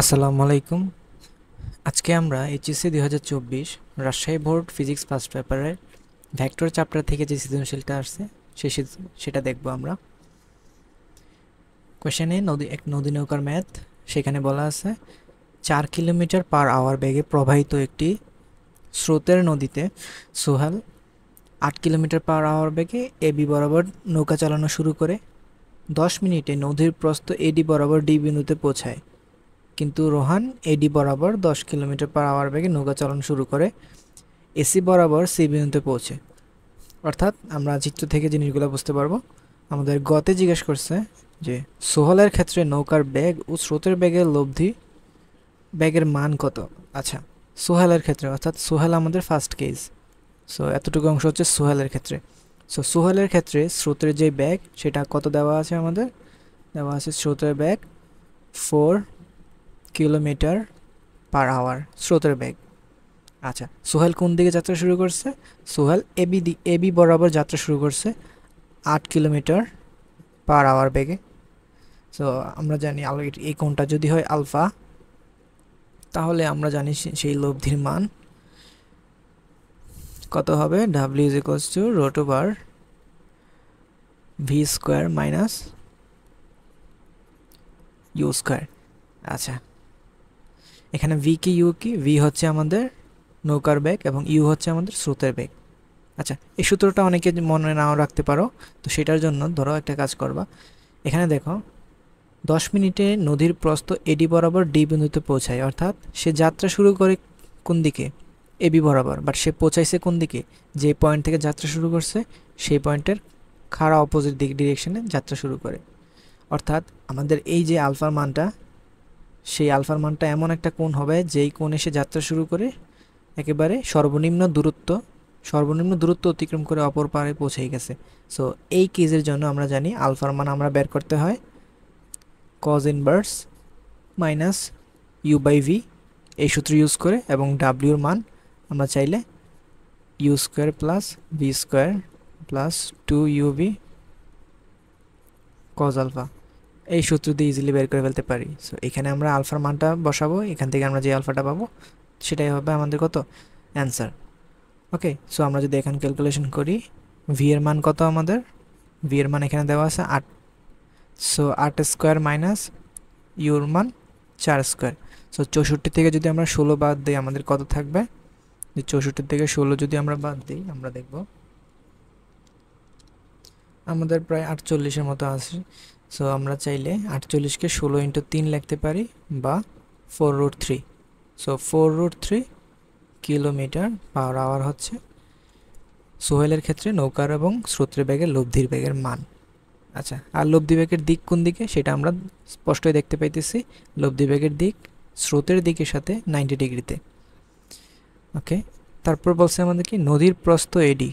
আসসালামু আলাইকুম। আজকে আমরা HSC 2024 Rajshahi board physics first পেপারের ভেক্টর চ্যাপ্টার থেকে যে সৃজনশীলটা আসছে সেটা দেখব আমরা। কোয়েশ্চেনে নদী নৌকার ম্যাথ, সেখানে বলা আছে 4 কিলোমিটার পার আওয়ার বেগে প্রবাহিত একটি স্রোতের নদীতে সোহেল 8 কিলোমিটার পার আওয়ার বেগে এবি বরাবর নৌকা চালানো শুরু করে 10 মিনিটে নদীর প্রস্থ এডি বরাবর ডি বিন্দুতে পৌঁছায়, কিন্তু রোহান এডি বরাবর 10 কিলোমিটার পার আওয়ার বেগে নৌকা চালানো শুরু করে এসি বরাবর সি বিন্দুতে পৌঁছে। অর্থাৎ আমরা চিত্র থেকে জিনিসগুলো বুঝতে পারবো। আমাদের গতে জিজ্ঞেস করছে যে সোহেলের ক্ষেত্রে নৌকার বেগ ও স্রোতের বেগের মান কত। আচ্ছা, সোহেলের ক্ষেত্রে অর্থাৎ সোহেল আমাদের ফার্স্ট কেস। সো এতটুকু অংশ হচ্ছে সোহেলের ক্ষেত্রে। সো সোহেলের ক্ষেত্রে স্রোতের যে বেগ সেটা কত দেওয়া আছে, আমাদের দেওয়া আছে স্রোতের বেগ 4 কিলোমিটার পার আওয়ার স্রোতের বেগ। আচ্ছা, সোহেল কোন দিকে যাত্রা শুরু করছে? সোহেল এবি বরাবর যাত্রা শুরু করছে 8 কিলোমিটার পার আওয়ার বেগে। সো আমরা জানি এই কোণটা যদি হয় আলফা, তাহলে আমরা জানি সেই লব্ধির মান কত হবে। W is equals to root over V square minus U square. আচ্ছা, এখানে ভি কি ইউ কি? ভি হচ্ছে আমাদের নৌকার বেগ এবং ইউ হচ্ছে আমাদের স্রোতের বেগ। আচ্ছা, এই সূত্রটা অনেকে মনে নাও রাখতে পারো, তো সেটার জন্য ধরো একটা কাজ করবা। এখানে দেখো 10 মিনিটে নদীর প্রস্থ এডি বরাবর ডি বিন্দুতে পৌঁছায়, অর্থাৎ সে যাত্রা শুরু করে কোন দিকে? এবি বরাবর, বাট সে পৌঁছাইছে কোন দিকে? যে পয়েন্ট থেকে যাত্রা শুরু করছে সেই পয়েন্টের খাড়া অপোজিট ডিরেকশনে যাত্রা শুরু করে। অর্থাৎ আমাদের এই যে আলফার মানটা, সেই আলফার মানটা এমন একটা কোণ হবে যেই কোণে সে যাত্রা শুরু করে একেবারে সর্বনিম্ন দূরত্ব অতিক্রম করে অপর পারে পৌঁছে গেছে। সো এই কেসের জন্য আমরা জানি আলফার মান আমরা বের করতে হয় cos inverse minus U by V, এই সূত্র ইউজ করে, এবং ডাব্লিউর মান আমরা চাইলে U square plus V square plus 2 UV cos alpha, এই সূত্র দিয়ে ইজিলি বের করে ফেলতে পারি। সো এখানে আমরা আলফার মানটা বসাবো, এখান থেকে আমরা যে আলফাটা পাবো সেটাই হবে আমাদের কত অ্যান্সার। ওকে, সো আমরা যদি এখানে ক্যালকুলেশন করি, ভি এর মান কত আমাদের? ভি এর মান এখানে দেওয়া আছে 8। সো 8 স্কোয়ার মাইনাস ইউর মান 4 স্কোয়ার। সো 64 থেকে যদি আমরা 16 বাদ দিই আমাদের কত থাকবে? যে 64 থেকে 16 যদি আমরা বাদ দিই, আমরা দেখব আমাদের প্রায় 48-এর মতো আছে। সো আমরা চাইলে 48কে 16 ইন্টু 3 লিখতে পারি, বা 4√3। সো 4√3 কিলোমিটার পার আওয়ার হচ্ছে সোহেলের ক্ষেত্রে নৌকার এবং স্রোতের বেগের লব্ধির বেগের মান। আচ্ছা, আর লব্ধি বেগের দিক কোন দিকে সেটা আমরা স্পষ্টই দেখতে পাইতেছি। লব্ধি বেগের দিক স্রোতের দিকের সাথে 90 ডিগ্রিতে। ওকে, তারপর বলছে আমাদের কি নদীর প্রস্থ এডি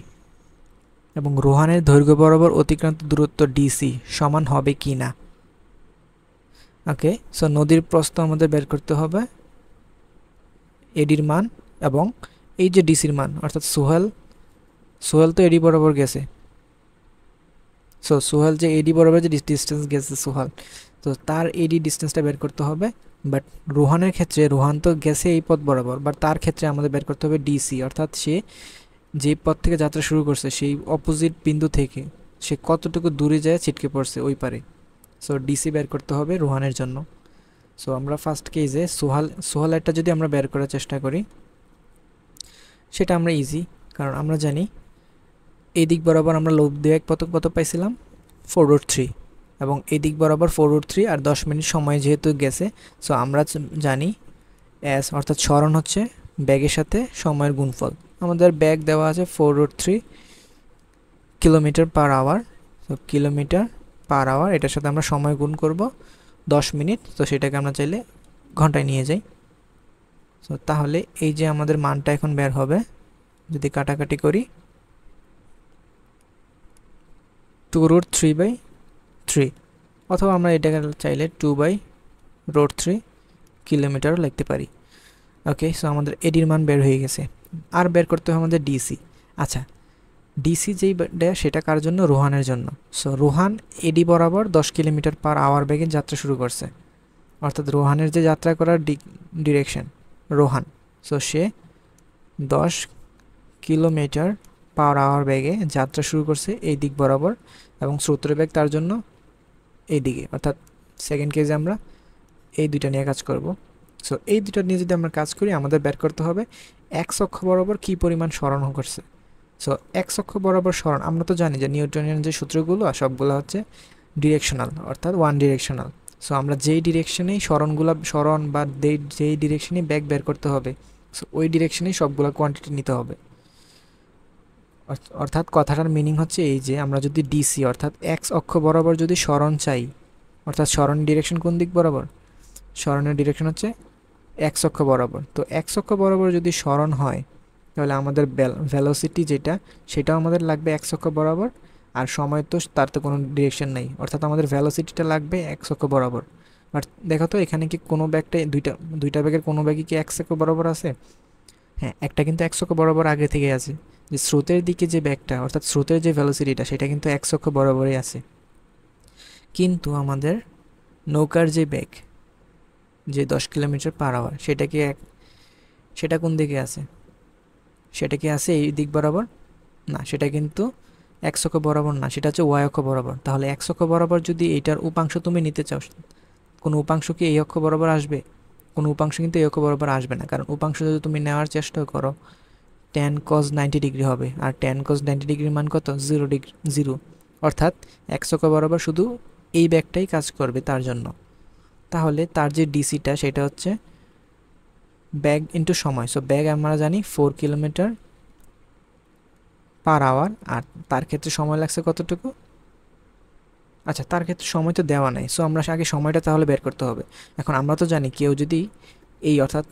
এবং রোহানের দৈর্ঘ্য বরাবর অতিক্রান্ত দূরত্ব ডিসি সমান হবে কি না। ওকে, সো নদীর প্রস্থ আমাদের বের করতে হবে, এডির মান এবং এই যে ডিসির মান, অর্থাৎ সোহেল তো এডি বরাবর গেছে। সো সোহেল যে এডি বরাবর যে ডিস্টেন্স গেছে সোহেল, তো তার এডি ডিস্টেন্সটা বের করতে হবে। বাট রোহানের ক্ষেত্রে রোহান তো গেছে এই পথ বরাবর, বাট তার ক্ষেত্রে আমাদের বের করতে হবে ডিসি, অর্থাৎ সে যে পথ থেকে যাত্রা শুরু করছে সেই অপোজিট বিন্দু থেকে সে কতটুকু দূরে যায় ছিটকে পড়ছে ওই পারে। সো ডিসি বের করতে হবে রোহানের জন্য। সো আমরা ফার্স্ট কেজে সোহেলেরটা যদি আমরা বের করার চেষ্টা করি, সেটা আমরা ইজি, কারণ আমরা জানি এই দিক বরাবর আমরা লব্ধি বেগ কত পাইছিলাম 4√3, এবং এই দিক বরাবর 4√3 আর 10 মিনিট সময় যেহেতু গেছে, সো আমরা জানি এস অর্থাৎ সরণ হচ্ছে ব্যাগের সাথে সময়ের গুণফল। আমাদের ব্যাগ দেওয়া আছে 4√3 kilometre per hour. So kilometre per hour, এটার সাথে আমরা সময় গুণ করব 10 মিনিট, তো সেটাকে আমরা চাইলে ঘন্টায় নিয়ে যাই। সো তাহলে এই যে আমাদের মানটা এখন বের হবে, যদি কাটাকাটি করি 2√3/3, অথবা আমরা এটাকে চাইলে 2/√3 কিলোমিটারও লিখতে পারি। ওকে, সো আমাদের এডির মান বের হয়ে গেছে। আর বের করতে হবে আমাদের ডিসি। আচ্ছা, ডিসি যেই সেটা কার জন্য? রোহানের জন্য। সো রোহান এডি বরাবর 10 কিলোমিটার পার আওয়ার বেগে যাত্রা শুরু করছে, অর্থাৎ রোহানের যে যাত্রা করার ডিরেকশন রোহান, সো সে 10 কিলোমিটার পার আওয়ার বেগে যাত্রা শুরু করছে এই দিক বরাবর, এবং স্রোতের বেগ তার জন্য এই দিকে, অর্থাৎ সেকেন্ড কেজে আমরা এই দুইটা নিয়ে কাজ করব। সো এই দুইটা নিয়ে যদি আমরা কাজ করি, আমাদের বের করতে হবে এক্স অক্ষ বরাবর কী পরিমাণ সরণ করছে। সো এক্স অক্ষ বরাবর সরণ আমরা তো জানি যে নিউটনিয়ান যে সূত্রগুলো সবগুলো হচ্ছে ডিরেকশনাল, অর্থাৎ ওয়ান ডিরেকশনাল। সো আমরা যেই ডিরেকশনেই সরণ বা যেই ডিরেকশনেই ব্যাক বের করতে হবে, সো ওই ডিরেকশনেই সবগুলো কোয়ান্টিটি নিতে হবে। অর্থাৎ কথাটার মিনিং হচ্ছে এই যে আমরা যদি ডিসি অর্থাৎ এক্স অক্ষ বরাবর যদি সরণ চাই, অর্থাৎ সরণ ডিরেকশন কোন দিক বরাবর, সরণের ডিরেকশন হচ্ছে এক্স অক্ষ বরাবর। তো এক্স অক্ষ বরাবর যদি সরণ হয়, তাহলে আমাদের ভেলোসিটি যেটা সেটাও আমাদের লাগবে এক্স অক্ষ বরাবর, আর সময় তো তার তো কোনো ডিরেকশন নেই, অর্থাৎ আমাদের ভেলোসিটিটা লাগবে এক্স অক্ষ বরাবর। বাট দেখো তো এখানে কি কোনো ব্যাগটা দুইটা ব্যাগের কোনো ব্যাগই কি এক্স অক্ষ বরাবর আছে? হ্যাঁ, একটা কিন্তু এক্স অক্ষ বরাবর আগে থেকে আছে, যে স্রোতের দিকে যে ব্যাগটা অর্থাৎ স্রোতের যে ভেলোসিটিটা সেটা কিন্তু এক্স অক্ষ বরাবরই আছে। কিন্তু আমাদের নৌকার যে ব্যাগ যে 10 কিলোমিটার পার আওয়ার সেটা কোন দিকে আছে? সেটা কি আছে এই দিক বরাবর? না, সেটা কিন্তু এক্স অক্ষ বরাবর না, সেটা হচ্ছে ওয়াই অক্ষ বরাবর। তাহলে এক্স অক্ষ বরাবর যদি এইটার উপাংশ তুমি নিতে চাও, কোনো উপাংশ কি এই অক্ষ বরাবর আসবে? কোনো উপাংশ কিন্তু এই অক্ষ বরাবর আসবে না, কারণ উপাংশ যদি তুমি নেওয়ার চেষ্টা করো tan cos 90 ডিগ্রি হবে, আর tan cos 90 ডিগ্রির মান কত? 0 অর্থাৎ এক্স অক্ষ বরাবর শুধু এই ব্যাগটাই কাজ করবে তার জন্য। তাহলে তার যে ডিসিটা সেটা হচ্ছে ব্যাগ ইন্টু সময়। সো ব্যাগ আমরা জানি 4 কিলোমিটার পার আওয়ার, আর তার ক্ষেত্রে সময় লাগছে কতটুকু? আচ্ছা, তার ক্ষেত্রে সময় তো দেওয়া নাই, সো আমরা আগে সময়টা তাহলে বের করতে হবে। এখন আমরা তো জানি কেউ যদি এই অর্থাৎ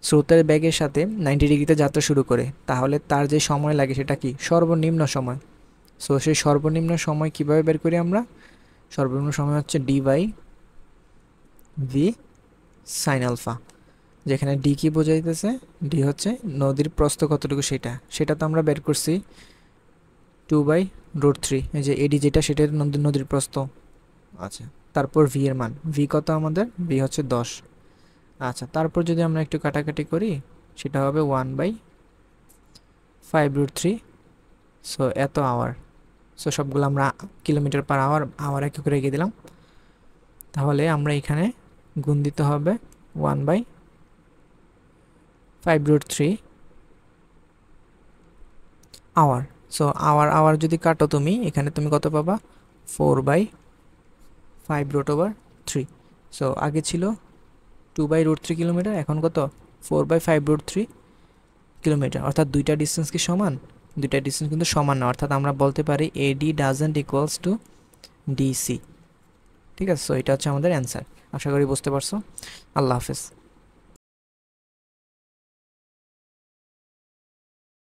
স্রোতের ব্যাগের সাথে 90 ডিগ্রিতে যাত্রা শুরু করে, তাহলে তার যে সময় লাগে সেটা কি? সর্বনিম্ন সময়। সো সেই সর্বনিম্ন সময় কিভাবে বের করি আমরা? সর্বনিম্ন সময় হচ্ছে D by V sine alpha, যেখানে ডি কি বোঝাইতেছে? ডি হচ্ছে নদীর প্রস্থ কতটুকু সেটা তো আমরা বের করছি 2/√3, এই যে এডি যেটা সেটা নদীর প্রস্থ। আচ্ছা, তারপর ভি এর মান, ভি কত আমাদের? ভি হচ্ছে 10। আচ্ছা, তারপর যদি আমরা একটু কাটাকাটি করি সেটা হবে 1/5√3, সো এত আওয়ার। সো সবগুলো আমরা কিলোমিটার পার আওয়ার একক রেখে দিলাম। তাহলে আমরা এখানে গুণ দিতে হবে 1/5√3 আওয়ার। সো আওয়ার যদি কাটো তুমি, এখানে তুমি কত পাবা? 4/5√3। সো আগে ছিল 2/√3 কিলোমিটার, এখন কত? 4/5√3 কিলোমিটার। অর্থাৎ দুইটা ডিস্টেন্স কি সমান? দুইটা ডিস্টেন্স কিন্তু সমান না, অর্থাৎ আমরা বলতে পারি এডি ডাজেন্ট ইকুয়ালস টু ডিসি। ঠিক আছে, সো এটা হচ্ছে আমাদের অ্যান্সার। আশা করি বুঝতে পারছো। আল্লাহ হাফেজ।